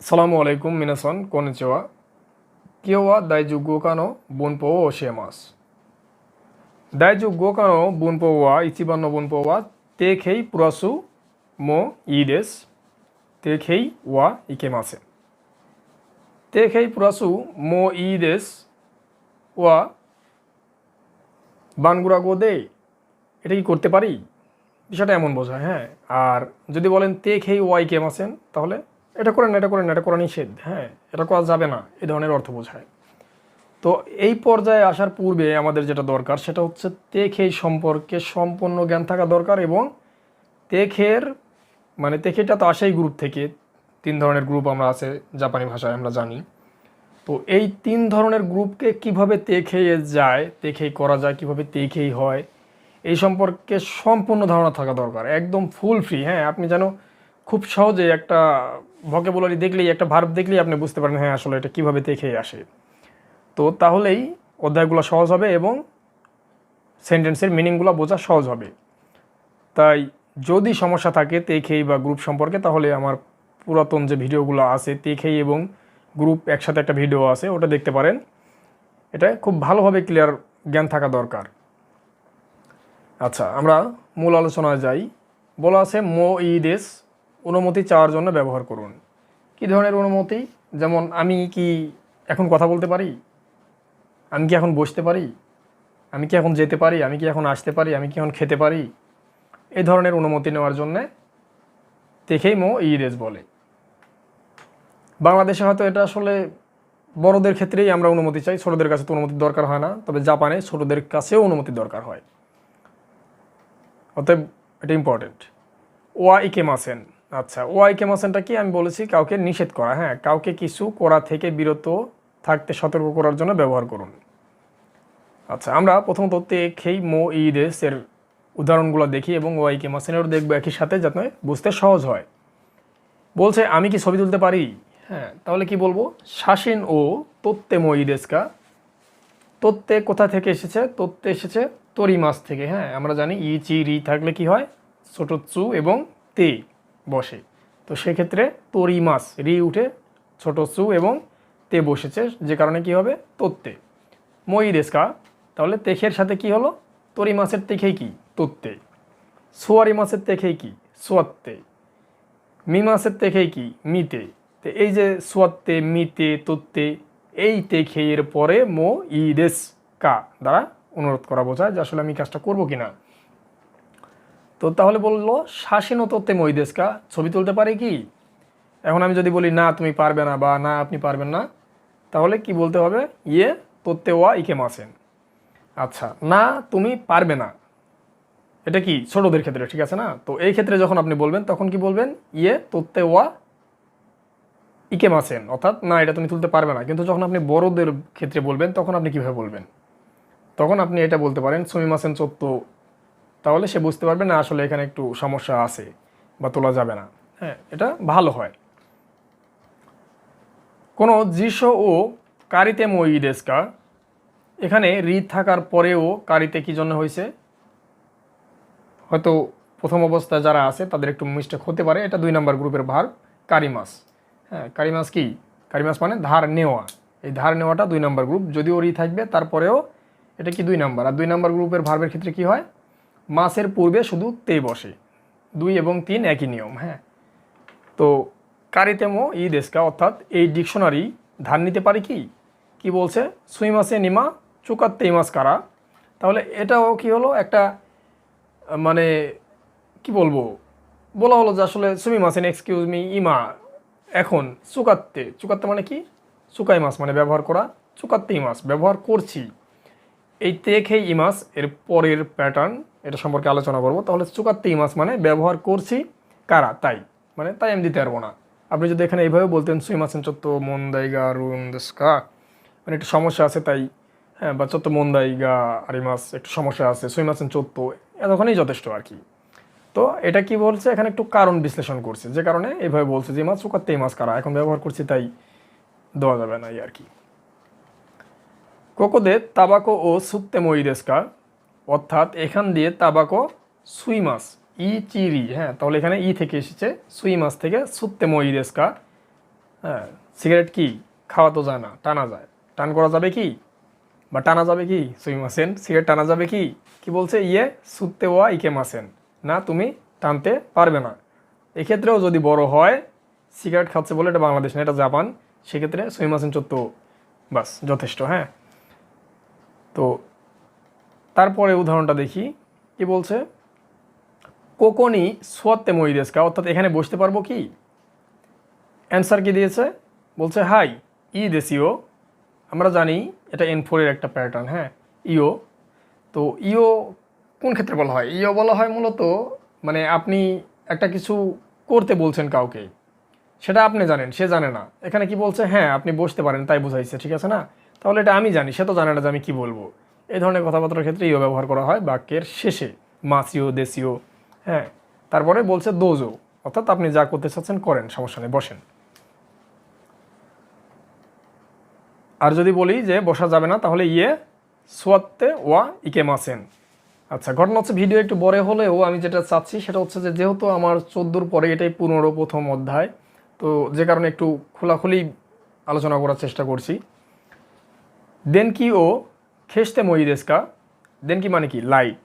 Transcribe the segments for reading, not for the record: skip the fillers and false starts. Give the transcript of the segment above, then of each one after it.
salamu alaikum minasan konnichiwa. Kyo wa daijougo ka no bunpo o oshiemasu. Daijougo ka no bunpo wa ichiban no bunpo wa tekei purasu mo ii desu. Tekei wa ikemasen. Tekei purasu mo ii desu wa বানগুড়া গো দে, এটা কি করতে পারি? বিষয়টা এমন বোঝায়। হ্যাঁ, আর যদি বলেন তে খেই ওয়াই কেম আছেন, তাহলে এটা করেন এটা করেন এটা করা নিষেধ, হ্যাঁ এটা করা যাবে না, এই ধরনের অর্থ বোঝায়। তো এই পর্যায়ে আসার পূর্বে আমাদের যেটা দরকার সেটা হচ্ছে তে খেই সম্পর্কে সম্পূর্ণ জ্ঞান থাকা দরকার। এবং তেখের মানে তেখেটা তো আসেই গ্রুপ থেকে, 3 ধরনের গ্রুপ আমরা আছে জাপানি ভাষায় আমরা জানি। তো এই 3 ধরনের গ্রুপকে কিভাবে তেখেই যায়, তেখেই করা যায়, কিভাবে তেখেই হয়, এই সম্পর্কে সম্পূর্ণ ধারণা থাকা দরকার, একদম ফুল ফ্রি। হ্যাঁ, আপনি যেন খুব সহজে একটা ভোকাবুলারি দেখলেই, একটা ভার্ব দেখলেই আপনি বুঝতে পারেন হ্যাঁ আসলে এটা কীভাবে তেখেই আসে। তো তাহলেই অধ্যায়গুলো সহজ হবে এবং সেন্টেন্সের মিনিংগুলো বোঝা সহজ হবে। তাই যদি সমস্যা থাকে তেখেই বা গ্রুপ সম্পর্কে, তাহলে আমার পুরাতন যে ভিডিওগুলো আছে তেখেই এবং গ্রুপ একসাথে একটা ভিডিও আছে, ওটা দেখতে পারেন। এটা খুব ভালোভাবে ক্লিয়ার জ্ঞান থাকা দরকার। আচ্ছা, আমরা মূল আলোচনায় যাই। বলা আছে মো ই দেশ, অনুমতি চাওয়ার জন্য ব্যবহার করুন। কি ধরনের অনুমতি? যেমন আমি কি এখন কথা বলতে পারি, আমি কি এখন বসতে পারি, আমি কি এখন যেতে পারি, আমি কি এখন আসতে পারি, আমি কি এখন খেতে পারি, এই ধরনের অনুমতি নেওয়ার জন্যে দেখেই মো ই দেশ বলে। বাংলাদেশে হয়তো এটা আসলে বড়দের ক্ষেত্রেই আমরা অনুমতি চাই, ছোটদের কাছে তো অনুমতির দরকার হয় না, তবে জাপানে ছোটদের কাছেও অনুমতির দরকার হয়। অতএব এটা ইম্পর্টেন্ট। ওয়া ইকেমাসেন। আচ্ছা, ওয়া ইকেমাসেনটা কি? আমি বলেছি কাউকে নিষেধ করা। হ্যাঁ, কাউকে কিছু করা থেকে বিরত থাকতে সতর্ক করার জন্য ব্যবহার করুন। আচ্ছা, আমরা প্রথমত তেখেই মো ই দেশের উদাহরণগুলো দেখি এবং ওয়া ইকেমাসেনেরও দেখবো একই সাথে, যাতে বুঝতে সহজ হয়। বলছে আমি কি ছবি তুলতে পারি? হ্যাঁ, তাহলে কি বলবো? শাসিন ও তোত্তে মো ই দেশকা। তোত্তে কোথা থেকে এসেছে? তোত্তে এসেছে তরি মাছ থেকে। হ্যাঁ, আমরা জানি ই চি রি থাকলে কি হয়, ছোট চু এবং তে বসে। তো সেক্ষেত্রে তরি মাছ, রি উঠে ছোট চু এবং তে বসেছে, যে কারণে কি হবে তোত্তে। মই দেশকা, তাহলে তেখের সাথে কি হলো? তরি মাছের তেখেই কি? তোত্তে। সোয়ারি মাছের তেখেই কি? সোয়াত্তে। মি মাছের তেখেই কি? মিতে। তো এই যে সোয়াত্তে, মিতে, তোত্তে, এই তেখের পরে মো ই দেশ কা দ্বারা অনুরোধ করা বোঝায় যে আসলে আমি কাজটা করবো কিনা। তো তাহলে বললো শাসিনো তোত্তে মই দেশ কা, ছবি তুলতে পারে কি? এখন আমি যদি বলি না তুমি পারবে না বা না আপনি পারবেন না, তাহলে কি বলতে হবে? ইয়ে তোত্তে ওয়া ইকে মাসেন। আচ্ছা, না তুমি পারবে না, এটা কি ছোটদের ক্ষেত্রে, ঠিক আছে না? তো এই ক্ষেত্রে যখন আপনি বলবেন তখন কি বলবেন? ইয়ে তোত্তে ওয়া ইকে মাসেন, অর্থাৎ না এটা তুমি তুলতে পারবে না। কিন্তু যখন আপনি বড়দের ক্ষেত্রে বলবেন তখন আপনি কিভাবে বলবেন? তখন আপনি এটা বলতে পারেন সুমি মাসেন চোত্ত, তাহলে সে বুঝতে পারবে না আসলে এখানে একটু সমস্যা আছে বা তোলা যাবে না। হ্যাঁ, এটা ভালো হয়। কোনো জিস ও কারিতে মই দেশকা, এখানে রি থাকার পরেও কারিতে কি জন্য হয়েছে? হয়তো প্রথম অবস্থায় যারা আছে তাদের একটু মিস্টেক হতে পারে। এটা 2 নম্বর গ্রুপের ভার্ব কারিমাস। হ্যাঁ, কারিমাস কি? কারিমাস মানে ধার নেওয়া। এই ধার নেওয়াটা 2 নম্বর গ্রুপ, যদিও রি থাকবে তারপরেও এটা কি 2 নম্বর। আর 2 নম্বর গ্রুপের ভার্বের ক্ষেত্রে কি হয়? মাসের পূর্বে শুধু তে বসে। 2 এবং 3 একই নিয়ম। হ্যাঁ, তো কারিতেমো ই দেশকা, অর্থাৎ এই ডিকশনারি ধার নিতে পারি কি? কি বলছে? সুইমাসে নিমা চুকাত্তে ইমাস কারা। তাহলে এটাও কি হলো? একটা মানে কি বলবো, বলা হলো যে আসলে সুমি মাসেন এক্সকিউজ মি ইমা, এখন চুকাত্তে, চুকাত্তে মানে কি? চুকাই মাছ মানে ব্যবহার করা, চুকাত্তে ইমাস ব্যবহার করছি। এই তেখেই ইমাস এর পরের প্যাটার্ন, এটা সম্পর্কে আলোচনা করব। তাহলে চুকাত্তে ইমাস মানে ব্যবহার করছি কারা, তাই মানে তাই আমি দিতে পারবো না। আপনি যদি এখানে এইভাবে বলতেন সুইমাসেন চত্ত মন্দাইগা রুন্দস্কা, মানে একটু সমস্যা আছে তাই, হ্যাঁ, বা চত্ত মন্দাইগা আরিমাস একটু সমস্যা আছে, সুইমাসেন চত্ত, এতক্ষণই যথেষ্ট আর কি। তো এটা কি বলছে? এখানে একটু কারণ বিশ্লেষণ করছে, যে কারণে এইভাবে বলছে যে মাছ চুকাত্তে এই মাছ কারা, এখন ব্যবহার করছি তাই দেওয়া যাবে না আর কি। কোকোদে তাবাকো ও সুত্তে মই দেশকা, অর্থাৎ এখান দিয়ে তাবাকো সুই মাছ ই চিরি। হ্যাঁ, তাহলে এখানে ই থেকে এসেছে, সুই মাছ থেকে সুত্তে মই দেশকা, হ্যাঁ, সিগারেট কি খাওয়া তো যায় না, টানা যায়। টান করা যাবে কি বা টানা যাবে কি? সুইমাসেন, সিগারেট টানা যাবে কি? কি বলছে? ইয়ে সুত্তে ওয়া ইকে মাসেন, না তুমি টানতে পারবে না। এক্ষেত্রেও যদি বড় হয়, সিগারেট খাচ্ছে বলে এটা বাংলাদেশ না, এটা জাপান, সেক্ষেত্রে সুইমাসেন চত্ব বাস যথেষ্ট। হ্যাঁ, তো তারপরে উদাহরণটা দেখি কি বলছে। কোকোনি সোয়াত্তে মইদেস্কা, অর্থাৎ এখানে বসতে পারবো কি? অ্যান্সার কি দিয়েছে? বলছে হাই ই দেশিও। আমরা জানি এটা N4 এর একটা প্যাটার্ন। হ্যাঁ, ইও। তো ইও কোন ক্ষেত্রে বলা হয়? ইও বলা হয় মূলত মানে আপনি একটা কিছু করতে বলছেন কাউকে, সেটা আপনি জানেন, সে জানে না। এখানে কি বলছে? হ্যাঁ আপনি বসতে পারেন, তাই বোঝাইছে, ঠিক আছে না? তাহলে এটা আমি জানি, সে তো জানে না যে আমি কি বলবো। এই ধরনের কথাবার্তার ক্ষেত্রে ইও ব্যবহার করা হয় বাক্যের শেষে, মাসিও দেশিও। হ্যাঁ, তারপরে বলছে দোজো, অর্থাৎ আপনি যা করতে চাচ্ছেন করেন, সমস্যা নেই, বসেন। আর যদি বলি যে বসা যাবে না, তাহলে ইয়ে সোয়াত্তে ওয়া ইকে মাসেন। আচ্ছা, ঘটনা হচ্ছে ভিডিও একটু বড় হলেও আমি যেটা চাচ্ছি সেটা হচ্ছে যে যেহেতু আমার 14 পরে এটাই 15 প্রথম অধ্যায়, তো যে কারণে একটু খোলাখুলি আলোচনা করার চেষ্টা করছি। দেন কি ও খেসতে মই দেশকা, দেন কি মানে কি লাইট,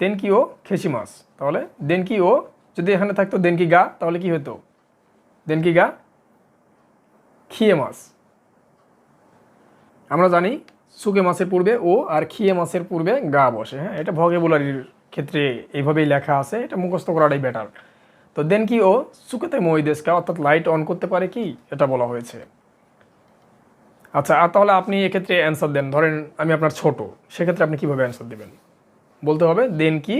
দেন কি ও খেসি মাস। তাহলে দেন কি ও যদি এখানে থাকতো দেন কি গা, তাহলে কি হতো? দেন কি গা খিয়ে মাস। আমরা জানি সুকে মাসের পূর্বে ও আর খিয়ে মাসের পূর্বে গা বসে। হ্যাঁ, এটা ভোকাবুলারির ক্ষেত্রে এইভাবেই লেখা আছে, এটা মুখস্থ করাটাই বেটার। তো দেন কি ও সুকেতে মই দেশকা, অর্থাৎ লাইট অন করতে পারে কি, এটা বলা হয়েছে। আচ্ছা, আর তাহলে আপনি এক্ষেত্রে অ্যান্সার দেন। ধরেন আমি আপনার ছোট, সেক্ষেত্রে আপনি কীভাবে অ্যান্সার দেবেন? বলতে হবে দেন কি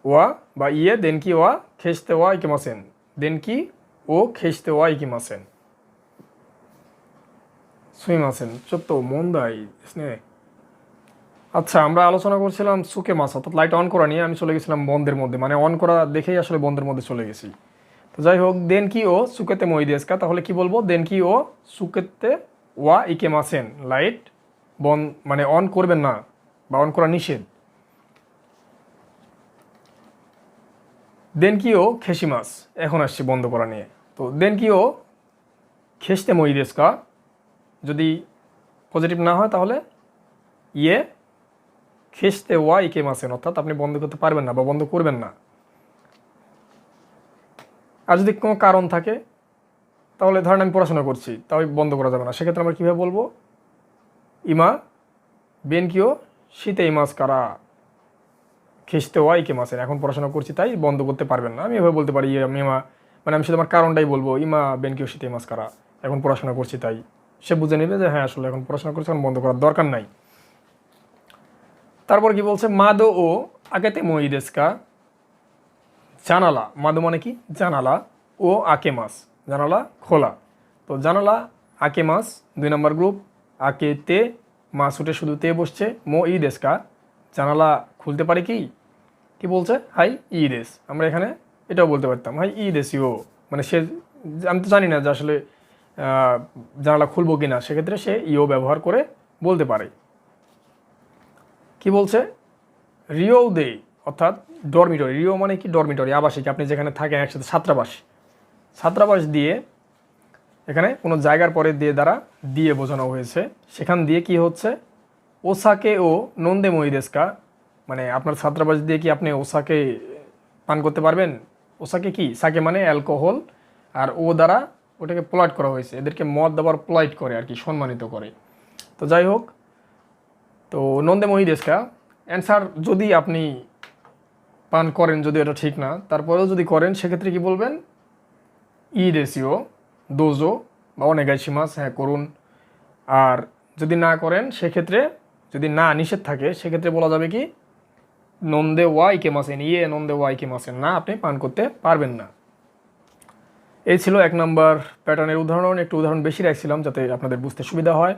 ওয়া বা ইয়ে দেন কি ওয়া খেসতে ওয়া ইকিমাসেন, দেন কি ও খেসতে ওয়া ইকিমাসেন। সুইমাসেন চত্ব মন্দাই স্নে। আচ্ছা, আমরা আলোচনা করছিলাম সুকে মাস অর্থাৎ লাইট অন করা নিয়ে, আমি চলে গেছিলাম বন্ধের মধ্যে, মানে অন করা দেখেই আসলে বন্ধের মধ্যে চলে গেছি। তো যাই হোক, দেন কি ও সুকেতে মই দেশকা, তাহলে কি বলবো? দেন কি ও সুকেতে ওয়া ইকে মাসেন, লাইট বন মানে অন করবেন না বা অন করা নিষেধ। দেন কি ও খেসি মাস, এখন আসছি বন্ধ করা নিয়ে। তো দেন কি ও খেসতে মই দেশকা, যদি পজিটিভ না হয় তাহলে ইয়ে খেসতে ওয়া ইকে মাসেন, অর্থাৎ আপনি বন্ধ করতে পারবেন না বা বন্ধ করবেন না। আর যদি কোনো কারণ থাকে, তাহলে ধরেন আমি পড়াশোনা করছি, তাও বন্ধ করা যাবে না, সেক্ষেত্রে আমরা কীভাবে বলবো? ইমা বেন কিও শীতে ইমাস কারা খেসতে ওয়া ইকে মাসেন, এখন পড়াশোনা করছি তাই বন্ধ করতে পারবেন না। আমি এভাবে বলতে পারি ইমা, মানে আমি শুধু আমার কারণটাই বলবো, ইমা বেন কিও শীতে ইমাস কারা, এখন পড়াশোনা করছি তাই। সে বুঝে নেবে যে হ্যাঁ আসলে এখন পড়াশোনা করছি, এখন বন্ধ করার দরকার নাই। তারপর কি বলছে? মাদো ও আকেতে মই দেশকা, জানালা, মাদো মানে কি? জানালা, ও আকে মাস, জানালা খোলা। তো জানালা আকে মাস 2 নম্বর গ্রুপ, আকে তে মাস উঠে শুধু তে বসছে, মো ই দেশকা, জানালা খুলতে পারি কি? কি বলছে? হাই ই দেশ। আমরা এখানে এটাও বলতে পারতাম হাই ই দেশিও, মানে সে, আমি তো জানি না যে আসলে জানালা খুলবো কি না, সেক্ষেত্রে সে ইও ব্যবহার করে বলতে পারে। কি বলছে? রিও দে, অর্থাৎ ডরমিটরি। রিও মানে কি? ডরমিটরি, আবাসিক, আপনি যেখানে থাকেন একসাথে, ছাত্রাবাস। ছাত্রাবাস দিয়ে এখানে কোনো জায়গার পরে দিয়ে দ্বারা দিয়ে বোঝানো হয়েছে, সেখান দিয়ে কি হচ্ছে? ওসাকে ও নন্দে মহিদেস্কা, মানে আপনার ছাত্রাবাস দিয়ে কি আপনি ওসাকে পান করতে পারবেন? ওসাকে কি? সাকে মানে অ্যালকোহল, আর ও দ্বারা ওটাকে পোলাইট করা হয়েছে, এদেরকে মদ দেওয়ার পোলাইট করে আর কি, সম্মানিত করে। তো যাই হোক, তো নন্দে মহিদেস্কা অ্যান্সার, যদি আপনি পান করেন, যদি এটা ঠিক না, তারপরেও যদি করেন, সেক্ষেত্রে কি বলবেন? ই দেশীয় দোজো বা অনেগাইশিমাস, হ্যাঁ করুন। আর যদি না করেন, সেক্ষেত্রে যদি না নিষেধ থাকে, সেক্ষেত্রে বলা যাবে কি? নন্দে ওয়াই কে মাসেন, ইয়ে নন্দে ওয়াই কে মাসেন, না আপনি পান করতে পারবেন না। এই ছিল 1 নম্বর প্যাটার্নের উদাহরণ। একটু উদাহরণ বেশি রাখছিলাম যাতে আপনাদের বুঝতে সুবিধা হয়।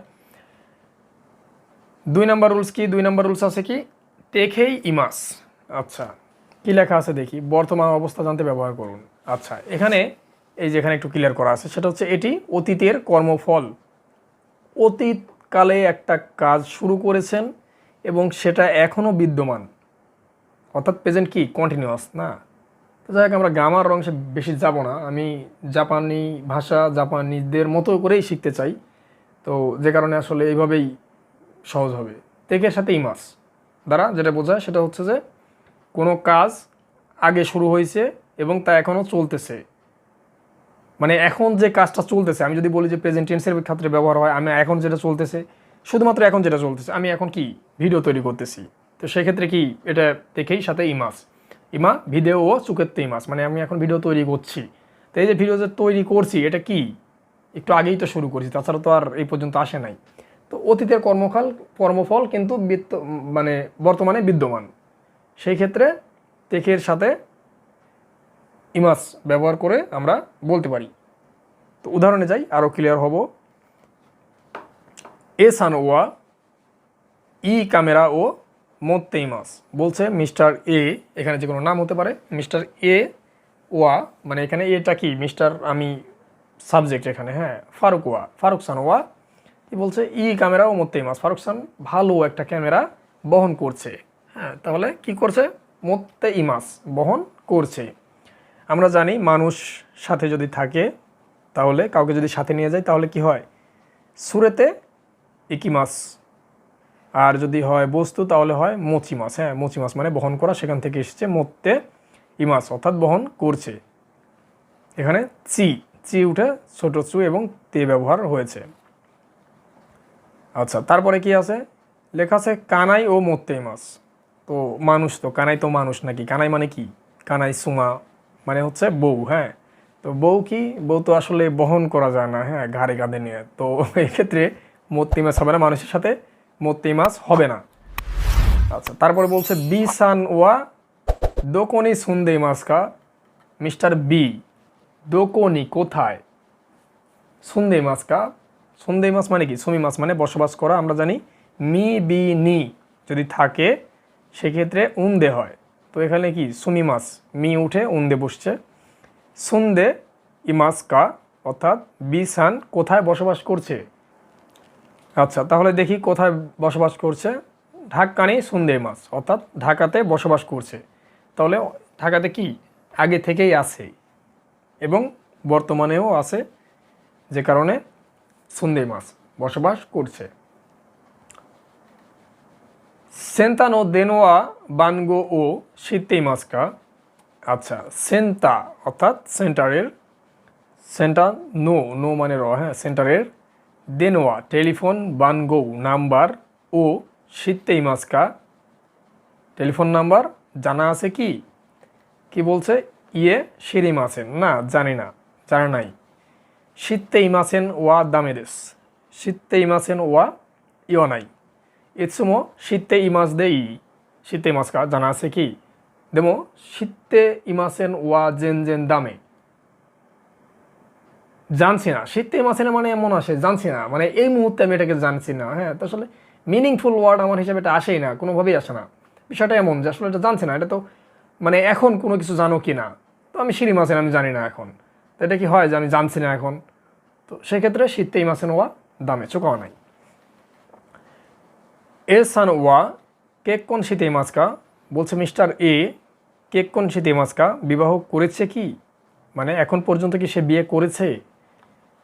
2 নম্বর রুলস কি? 2 নম্বর রুলস আছে কি? টেকেই ইমাস। আচ্ছা, কি লেখা আছে দেখি। বর্তমান অবস্থা জানতে ব্যবহার করুন। আচ্ছা, এখানে এই যে এখানে একটু ক্লিয়ার করা আছে, সেটা হচ্ছে এটি অতীতের কর্মফল। অতীতকালে একটা কাজ শুরু করেছেন এবং সেটা এখনও বিদ্যমান, অর্থাৎ প্রেজেন্ট কি? কন্টিনিউয়াস না। তো যাই হোক, আমরা গ্রামার অংশে বেশি যাব না। আমি জাপানি ভাষা জাপানিদের মতো করেই শিখতে চাই, তো যে কারণে আসলে এইভাবেই সহজ হবে। তেকের সাথে ইমাস দ্বারা যেটা বোঝায় সেটা হচ্ছে যে কোনো কাজ আগে শুরু হয়েছে এবং তা এখনও চলতেছে, মানে এখন যে কাজটা চলতেছে। আমি যদি বলি যে প্রেজেন্ট টেন্সের ক্ষেত্রে ব্যবহার হয়, আমি এখন যেটা চলতেছে, শুধুমাত্র এখন যেটা চলতেছে, আমি এখন কি ভিডিও তৈরি করতেছি, তো সেক্ষেত্রে কি এটা দেখেই সাথে ইমাস, ইমা ভিডিও ও চুকেতে ইমাস, মানে আমি এখন ভিডিও তৈরি করছি। তো এই যে ভিডিও যে তৈরি করছি এটা কি একটু আগেই তো শুরু করছি, তাছাড়া তো আর এই পর্যন্ত আসে নাই। তো অতীতের কর্মফল কিন্তু মানে বর্তমানে বিদ্যমান, সেই ক্ষেত্রে তেকের সাথে ইমাস ব্যবহার করে আমরা বলতে পারি। তো উদাহরণে যাই, আরও ক্লিয়ার হব। এ সান ওয়া ই ক্যামেরা ও মোত্তে ইমাস, বলছে মিস্টার এ, এখানে যে কোনো নাম হতে পারে, মিস্টার এ ওয়া, মানে এখানে এটা কি মিস্টার, আমি সাবজেক্ট এখানে, হ্যাঁ, ফারুক ওয়া, ফারুক সান ওয়া কি বলছে, ই ক্যামেরা ও মোত্তে ইমাস, ফারুক সান ভালো একটা ক্যামেরা বহন করছে। হ্যাঁ, তাহলে কি করছে, মোত্তে ইমাস বহন করছে। আমরা জানি মানুষ সাথে যদি থাকে, তাহলে কাউকে যদি সাথে নিয়ে যায় তাহলে কি হয়, সুরেতে ইকিমাস, আর যদি হয় বস্তু তাহলে হয় মোচিমাস। হ্যাঁ, মোচিমাস মানে বহন করা, সেখান থেকে এসেছে মোত্তে ইমাস, অর্থাৎ বহন করছে। এখানে চি চি উঠে ছোট চু এবং তে ব্যবহার হয়েছে। আচ্ছা, তারপরে কি আছে, লেখা আছে কানাই ও মোত্তে ইমাস। তো মানুষ, তো কানাই তো মানুষ নাকি, কানাই মানে কি, কানাই সুমা মানে হচ্ছে বউ। হ্যাঁ, তো বউ কি, বউ তো আসলে বহন করা যায় না, হ্যাঁ, ঘাড়ে কাঁধে নিয়ে, তো এক্ষেত্রে মোত্তে মাছ হবে না, মানুষের সাথে মোত্তে মাছ হবে না। আচ্ছা, তারপরে বলছে বি সান ওয়া দোকনি সুন্দে মাছ কা, মিস্টার বি দোকনি কোথায়, সুন্দে মাছ কা, সুন্দে মাছ মানে কি, সুমি মাছ মানে বসবাস করা। আমরা জানি মি বি নি যদি থাকে সেক্ষেত্রে উন্দে হয়, তো এখানে কি সুমি মাছ, মি উঠে উন্দে বসছে। সুন্দে ইমাস কা অর্থাৎ বিসান কোথায় বসবাস করছে। আচ্ছা, তাহলে দেখি কোথায় বসবাস করছে, ঢাকানি সুন্দে ইমাস অর্থাৎ ঢাকাতে বসবাস করছে। তাহলে ঢাকাতে কি আগে থেকেই আছে এবং বর্তমানেও আছে, যে কারণে সুন্দে ইমাস বসবাস করছে। সেন্তানো দেনোয়া বানগো ও শীতে ইমাস কা। আচ্ছা, সেন্তা অর্থাৎ সেন্টারের, সেন্টার নো, নো মানে র, হ্যাঁ, সেন্টারের, দেনোয়া টেলিফোন, বানগো নাম্বার, ও শীতে ইমাসকা টেলিফোন নাম্বার জানা আছে কি, কি বলছে, ইয়ে শিরিম আছেন না, জানি না, জানা নাই। শীতে ইমাসেন ওয়া দামেদেস, শীতে ইমাসেন ওয়া ইয় নাই, ইৎসুমো শীতে ইমাস দে ই, শীতে ইমাসকা জানা আছে কি, দেমো শীতে ইমাসেন ওয়া জেন জেন দামে, জানছি না। শীতে মাসে না মানে এমন আসে জানছি না, মানে এই মুহূর্তে আমি এটাকে জানছি না। হ্যাঁ, তো আসলে মিনিংফুল ওয়ার্ড আমার হিসাবে এটা আসেই না, কোনোভাবেই আসে না। বিষয়টা এমন যে আসলে এটা জানছি না, এটা তো মানে এখন কোনো কিছু জানো কি না, তো আমি শিরি মাসেন আমি জানি না এখন, তো এটা কি হয় যে আমি জানছি না এখন, তো সেক্ষেত্রে শীতেই মাসেন ওয়া দামে চোকাও নাই। এ সান ওয়া কেক কোন শীতেই মাসকা, বলছে মিস্টার এ কেক কোন শীতেই মাসকা বিবাহ করেছে কি, মানে এখন পর্যন্ত কি সে বিয়ে করেছে।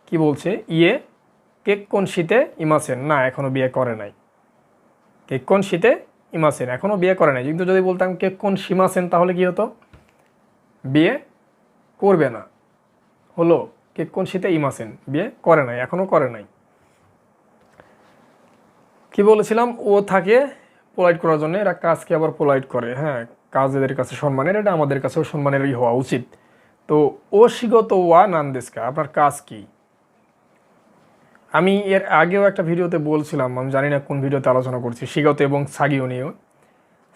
কি বলছে, ইয়ে কেক কোন শীতে ইমাসেন, না এখনও বিয়ে করে নাই। কেক কোন শীতে ইমাসেন এখনও বিয়ে করে নাই, কিন্তু যদি বলতাম কেক কোন সীমাসেন তাহলে কি হতো, বিয়ে করবে না, হলো কেক কোন শীতে ইমাসেন বিয়ে করে নাই, এখনও করে নাই। কি বলেছিলাম, ও থাকে পোলাইট করার জন্য, এরা কাজকে আবার পোলাইট করে। হ্যাঁ, কাজ এদের কাছে সম্মানের, এটা আমাদের কাছেও সম্মানেরই হওয়া উচিত। তো ও শিগত ওয়া নান্দেস্কা, আপনার কাজ কি। আমি এর আগেও একটা ভিডিওতে বলছিলাম, আমি জানি না কোন ভিডিওতে আলোচনা করছি, শিগত এবং সাগিও নিয়েও।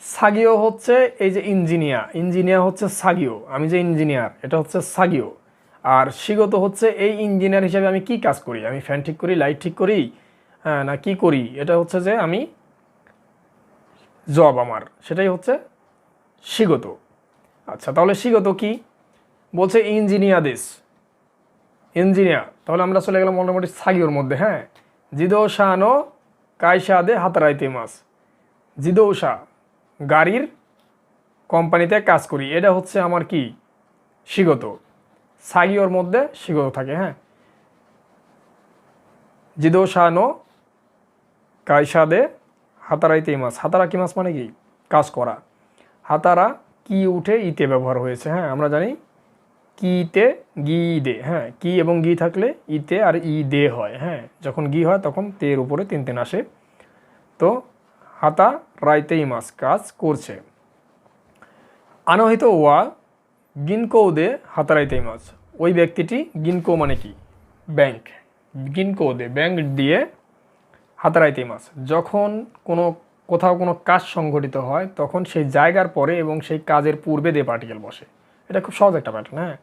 সাগিও হচ্ছে এই যে ইঞ্জিনিয়ার হচ্ছে সাগিও, আমি যে ইঞ্জিনিয়ার এটা হচ্ছে সাগিও। আর শিগত হচ্ছে এই ইঞ্জিনিয়ার হিসেবে আমি কি কাজ করি, আমি ফ্যান ঠিক করি, লাইট ঠিক করি, হ্যাঁ, না কি করি, এটা হচ্ছে যে আমি জব আমার, সেটাই হচ্ছে শিগত। আচ্ছা, তাহলে শিগত কি বলছে, ইঞ্জিনিয়ার দেশ, ইঞ্জিনিয়ার, তাহলে আমরা চলে গেলাম মোটামুটি সাগিওর মধ্যে। হ্যাঁ, জিদৌশানো কায়সাদে হাতারাইতে মাস, জিদৌশা গাড়ির কোম্পানিতে কাজ করি, এটা হচ্ছে আমার কি শিগত, সাগিওর মধ্যে শিগত থাকে। হ্যাঁ, জিদোশানো কাইসাদে হাতারাইতে মাস। হাতারা কি মাস মানে কি? কাজ করা। হাতারা কি উঠে ইতে ব্যবহার হয়েছে। হ্যাঁ, আমরা জানি কিতে গি দে। হ্যাঁ, কি এবং গি থাকলে ইতে আর ই দে হয়। হ্যাঁ, যখন গি হয় তখন তের উপরে তিন তিন আসে। তো হাতা রাইতেই মাস, কাজ করছে। আনহিত ওয়া গিনকো দে হাতারাইতেই মাস। ওই ব্যক্তিটি, গিনকো মানে কি? ব্যাংক। গিনকো দে ব্যাংক দিয়ে হাতারাইতেই মাস। যখন কোথাও কোনো কাজ সংঘটিত হয় তখন সেই জায়গার পরে এবং সেই কাজের পূর্বে দে পার্টিকেল বসে। এটা খুব সহজ একটা প্যাটার্ন। হ্যাঁ,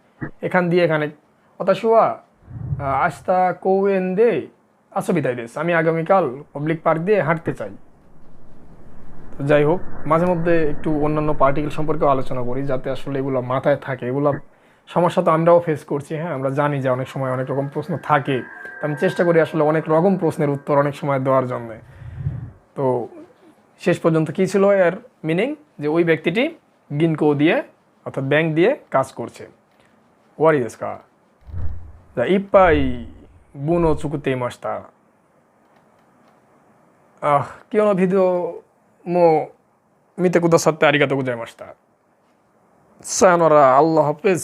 এখান দিয়ে এখানে অতাশুয়া আস্তা কৌয়েন দে আসবিতাই দেশ। আমি আগামীকাল পাবলিক পার্ক দিয়ে হাঁটতে চাই। যাই হোক, মাঝে মধ্যে একটু অন্যান্য পার্টিকেল সম্পর্কেও আলোচনা করি যাতে আসলে এগুলো মাথায় থাকে। এগুলো সমস্যা তো আমরাও ফেস করছি। হ্যাঁ, আমরা জানি যে অনেক সময় অনেক রকম প্রশ্ন থাকে। আমি চেষ্টা করি আসলে অনেক রকম প্রশ্নের উত্তর অনেক সময় দেওয়ার জন্য। তো শেষ পর্যন্ত কী ছিল এর মিনিং? যে ওই ব্যক্তিটি গিনকো দিয়ে অর্থাৎ ব্যাংক দিয়ে কাজ করছে। ওয়ারি দেশকা ইপ্পাই বুনো চুকুতে মাস্তা। কিয়নো ভিডিও মো মিতে কুদাসাতে আরিগাতো গোজাইমাস্তা। সায়োনারা, আল্লাহ হাফেজ।